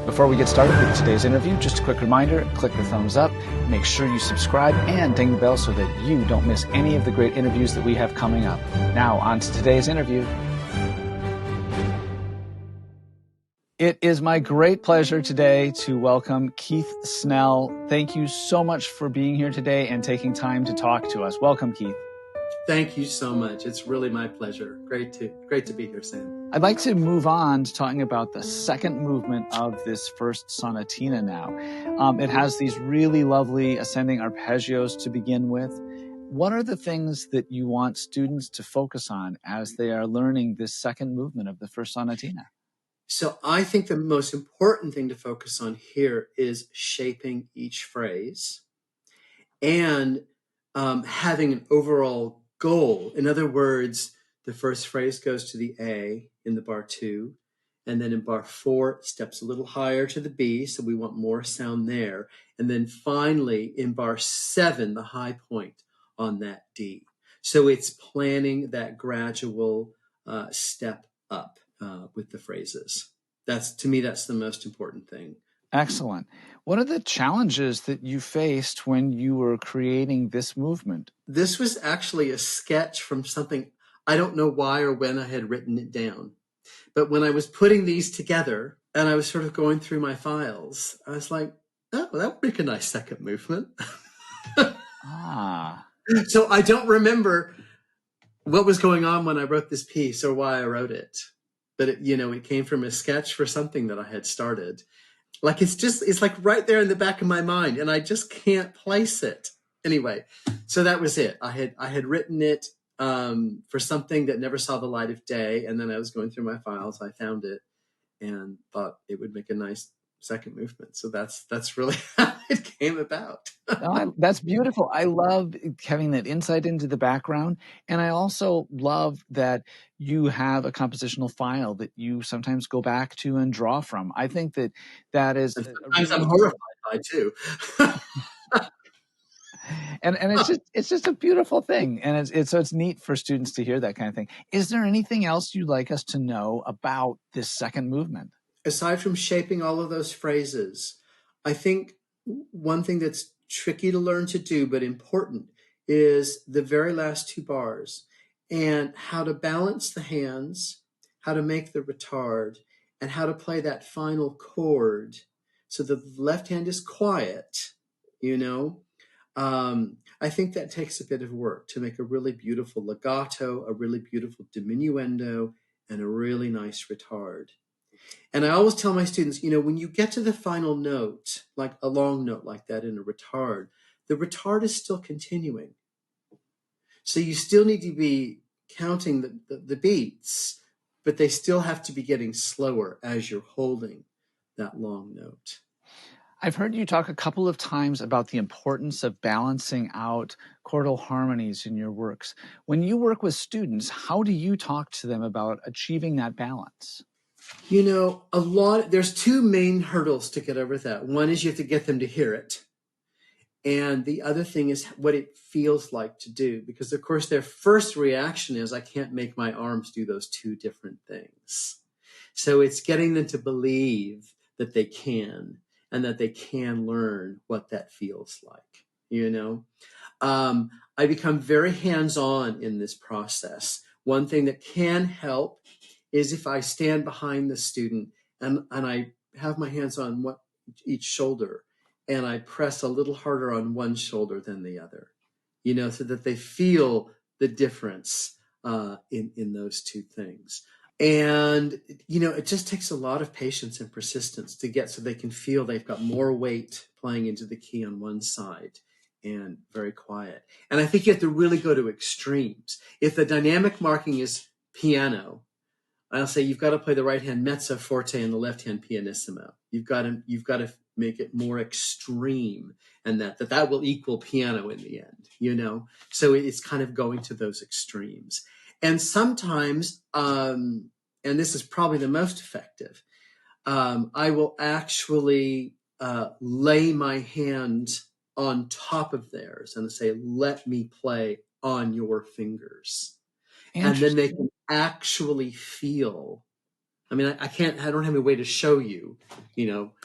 Before we get started with today's interview, just a quick reminder, click the thumbs up, make sure you subscribe, and ding the bell so that you don't miss any of the great interviews that we have coming up. Now, on to today's interview. It is my great pleasure today to welcome Keith Snell. Thank you so much for being here today and taking time to talk to us. Welcome, Keith. Thank you so much. It's really my pleasure. Great to be here, Sam. I'd like to move on to talking about the second movement of this first Sonatina now. It has these really lovely ascending arpeggios to begin with. What are the things that you want students to focus on as they are learning this second movement of the first Sonatina? So I think the most important thing to focus on here is shaping each phrase and having an overall goal. In other words, the first phrase goes to the A in the bar 2, and then in bar 4 steps a little higher to the B, so we want more sound there. And then finally in bar 7, the high point on that D. So it's planning that gradual step up with the phrases. To me, that's the most important thing. Excellent. What are the challenges that you faced when you were creating this movement? This was actually a sketch from something, I don't know why or when I had written it down. But when I was putting these together and I was sort of going through my files, I was like, oh, that would make a nice second movement. So I don't remember what was going on when I wrote this piece or why I wrote it. But it came from a sketch for something that I had started. Like it's like right there in the back of my mind, and I just can't place it. Anyway, so that was it. I had written it for something that never saw the light of day, and then I was going through my files. I found it and thought it would make a nice second movement. So that's really how it came about. That's beautiful. I love having that insight into the background. And I also love that you have a compositional file that you sometimes go back to and draw from. I think that is... Sometimes I'm horrified by too. And it's just a beautiful thing. And it's neat for students to hear that kind of thing. Is there anything else you'd like us to know about this second movement? Aside from shaping all of those phrases, I think one thing that's tricky to learn to do, but important, is the very last 2 bars and how to balance the hands, how to make the retard, and how to play that final chord so the left hand is quiet, I think that takes a bit of work to make a really beautiful legato, a really beautiful diminuendo, and a really nice retard. And I always tell my students, when you get to the final note, like a long note like that in a retard, the retard is still continuing. So you still need to be counting the beats, but they still have to be getting slower as you're holding that long note. I've heard you talk a couple of times about the importance of balancing out chordal harmonies in your works. When you work with students, how do you talk to them about achieving that balance? There's 2 main hurdles to get over that. One is you have to get them to hear it. And the other thing is what it feels like to do, because of course their first reaction is, I can't make my arms do those 2 different things. So it's getting them to believe that they can, and that they can learn what that feels like, I become very hands-on in this process. One thing that can help is if I stand behind the student and I have my hands on each shoulder and I press a little harder on one shoulder than the other, so that they feel the difference in those 2 things. And, it just takes a lot of patience and persistence to get so they can feel they've got more weight playing into the key on one side and very quiet. And I think you have to really go to extremes. If the dynamic marking is piano, I'll say you've got to play the right hand mezzo forte and the left hand pianissimo. You've got to make it more extreme, and that will equal piano in the end, So it's kind of going to those extremes. And sometimes, and this is probably the most effective, I will actually lay my hand on top of theirs and say, let me play on your fingers. And then they can actually feel I mean, I don't have any way to show you,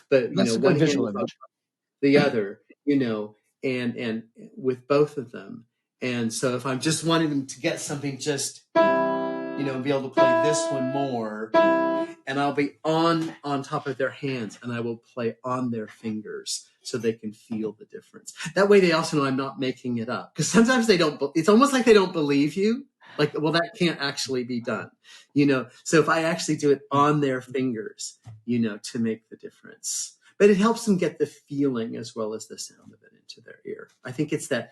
but, That's a one good hand visual is on image. the other, and with both of them. And so if I'm just wanting them to get something, just, be able to play this one more, and I'll be on top of their hands, and I will play on their fingers so they can feel the difference. That way they also know I'm not making it up, because sometimes it's almost like they don't believe you. Like, well, that can't actually be done, so if I actually do it on their fingers, to make the difference. But it helps them get the feeling as well as the sound of it into their ear. I think it's that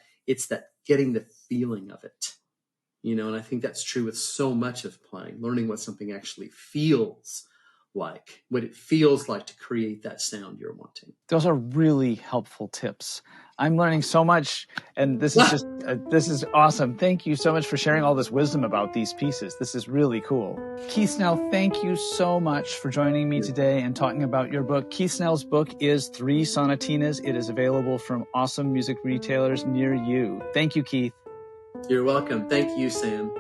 getting the feeling of it. And I think that's true with so much of playing, learning what something actually feels like, what it feels like to create that sound you're wanting. Those are really helpful tips. I'm learning so much, and this is awesome. Thank you so much for sharing all this wisdom about these pieces. This is really cool. Keith Snell, thank you so much for joining me today and talking about your book. Keith Snell's book is 3 Sonatinas. It is available from awesome music retailers near you. Thank you, Keith. You're welcome. Thank you, Sam.